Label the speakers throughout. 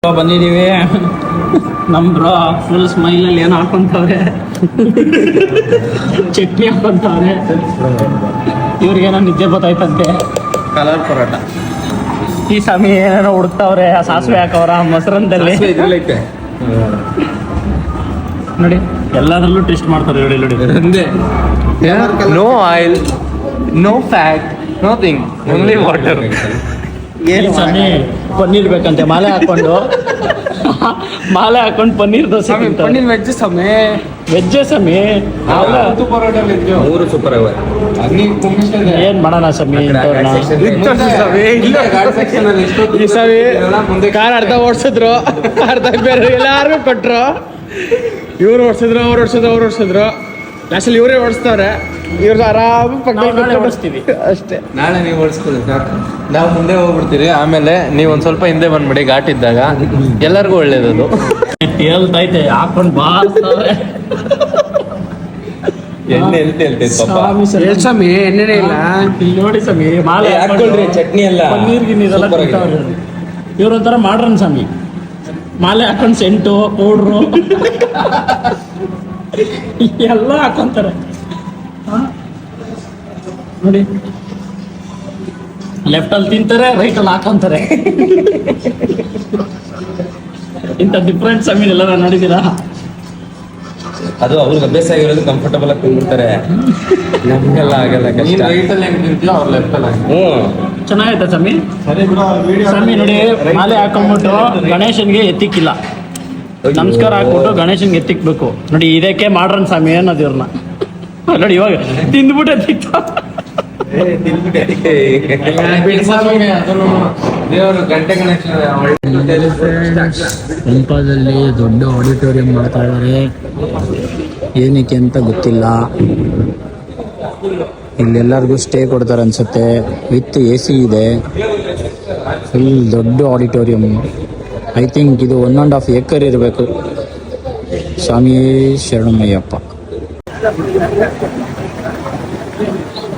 Speaker 1: ಬಂದಿದ್ದೀವಿ. ನಮ್ಮ bro full ಸ್ಮೈಲಲ್ಲಿ ಏನೋ ಹಾಕೊಂತವ್ರೆ, ಚಟ್ನಿ ಹಾಕೊಂತವ್ರೆ. ಇವ್ರಿಗೇನೋ ನಿದ್ದೆ ಗೊತ್ತಾಯ್ತಂತೆ.
Speaker 2: ಕಲರ್ ಪರೋಟ
Speaker 1: ಈ ಸಮಯ ಏನೇನೋ ಹುಡುಕ್ತವ್ರೆ. ಸಾಸಿವೆ ಹಾಕವ್ರ ಮೊಸರಂದಲ್ಲಿ ನೋಡಿ, ಎಲ್ಲದರಲ್ಲೂ ಟೇಸ್ಟ್ ಮಾಡ್ತಾರೆ. ನೋಡಿ ನೋಡಿ,
Speaker 2: no oil, no fat, nothing, only water.
Speaker 1: ಏನು ಸಮಯ ಪನ್ನೀರ್ ಬೇಕಂತೆ. ಮಾಲೆ ಹಾಕೊಂಡು ಪನ್ನೀರ್ ದೋಸೆ
Speaker 2: ಪನ್ನೀರ್ ವೆಜ್ ಸಮಯ,
Speaker 1: ವೆಜ್ ಸಮಯ
Speaker 2: ಪರೋಟ ವೆಜ್ ಮೂರು ಸೂಪರ್ ಆಗ.
Speaker 1: ಏನ್ ಮಾಡೋಣ ಸಮಯ
Speaker 3: ಕಾರ್ ಅರ್ಧ ಓಡಿಸಿದ್ರು, ಅರ್ಧ ಬೇರೆ ಎಲ್ಲಾರ್ಗು ಕೊಟ್ರು. ಇವ್ರು ಓಡಿಸಿದ್ರು, ಅವ್ರು ಓಡಿಸಿದ್ರು. ಲಾಸ್ಟಲ್ಲಿ ಇವರೇ ಓಡಿಸ್ತಾವ್ರೆ. ಇವ್ರದ್ದು ಆರಾಮ
Speaker 1: ಓಡಿಸ್ತೀವಿ
Speaker 3: ಅಷ್ಟೇ.
Speaker 2: ನಾಳೆ ನೀವು ಓಡಿಸ್ಕೊಳ್ಳಿ ಸಾಕು, ನಾವು ಮುಂದೆ ಹೋಗ್ಬಿಡ್ತೀರಿ. ಆಮೇಲೆ ನೀವು ಒಂದ್ ಸ್ವಲ್ಪ ಹಿಂದೆ ಬಂದ್ಬಿಡಿ. ಘಾಟ್ ಇದ್ದಾಗ ಎಲ್ಲರಿಗೂ ಒಳ್ಳೇದದು.
Speaker 1: ಹೇಳ್ತೈತೆ ಹಾಕೊಂಡು ಬಾರಿಸ್ತವ್ರೆ.
Speaker 2: ಎಣ್ಣೆ ಹೇಳ್ತೈತೆ
Speaker 3: ಸ್ವಾಮಿ ಎಣ್ಣೆನೇ ಇಲ್ಲ.
Speaker 1: ಇಲ್ಲಿ ನೋಡಿ ಸಮಿ, ಮಾಲೆ
Speaker 2: ಹಾಕೊಳ್ರಿ, ಚಟ್ನಿ ಎಲ್ಲ
Speaker 1: ಪನ್ನೀರ್ ಗಿನ್ನೀರೆಲ್ಲ ಇವ್ರೊಂಥರ ಮಾಡ್ರನ್ ಸ್ವಾಮಿ. ಮಾಲೆ ಹಾಕೊಂಡು ಸೆಂಟು ಪೌಡ್ರು ಎಲ್ಲ ಹಾಕೊಂತಾರೆ ನೋಡಿ. ಲೆಫ್ಟ್ ಅಲ್ಲಿ ತಿಂತಾರೆ, ರೈಟ್ ಅಲ್ಲಿ ಹಾಕೊಂತಾರೆ. ಇಂಥ ಡಿಫ್ರೆಂಟ್ ಸಮೀನ್ ಎಲ್ಲ ನೋಡಿದ್ದೀರಾ?
Speaker 2: ಅದು ಅವ್ರಿಗೆ ಅಭ್ಯಾಸ ಆಗಿರೋದು, ಕಂಫರ್ಟಬಲ್ ಆಗಿ ತಿಂದ್ಬಿಡ್ತಾರೆ. ನಮ್ಗೆಲ್ಲ ಆಗಲ್ಲ.
Speaker 1: ಚೆನ್ನಾಗೈತೆ ಸಮಿ. ಸಮಿ ನೋಡಿ, ಮಾಲೆ ಹಾಕೊಂಡ್ಬಿಟ್ಟು ಗಣೇಶನ್ಗೆ ಎತ್ತಿಕ್ಕಿಲ್ಲ, ನಮಸ್ಕಾರ ಹಾಕ್ಬಿಟ್ಟು ಗಣೇಶನ್ಗೆ ಎತ್ತಿಕ್ಬೇಕು ನೋಡಿ. ಇದಕ್ಕೆ ಮಾಡ್ರನ್ ಸ್ವಾಮಿ ಅನ್ನೋದು ಇವ್ರನ್ನ ನೋಡಿ. ಇವಾಗ ತಿಂದ್ಬಿಟ್ಟು ಎತ್ತಿಕ್ತ
Speaker 2: ದೇವರು ಗಂಟೆ ಗಣೇಶ.
Speaker 1: ಹಂಪದಲ್ಲಿ ದೊಡ್ಡ ಆಡಿಟೋರಿಯಂ ಮಾಡ್ತಾ ಇದ್ದಾರೆ. ಏನಕ್ಕೆ ಅಂತ ಗೊತ್ತಿಲ್ಲ. ಇಲ್ಲೆಲ್ಲರಿಗೂ ಸ್ಟೇ ಕೊಡ್ತಾರೆ ಅನ್ಸುತ್ತೆ. ವಿತ್ AC ಇದೆ. ಫುಲ್ ದೊಡ್ಡ ಆಡಿಟೋರಿಯಂ. ಐ ಥಿಂಕ್ ಇದು 1.5 ಎಕರೆ ಇರಬೇಕು. ಸ್ವಾಮಿ ಶರಣಮಯ್ಯಪ್ಪ,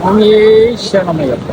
Speaker 1: ಸ್ವಾಮಿ ಶರಣಮಯ್ಯಪ್ಪ.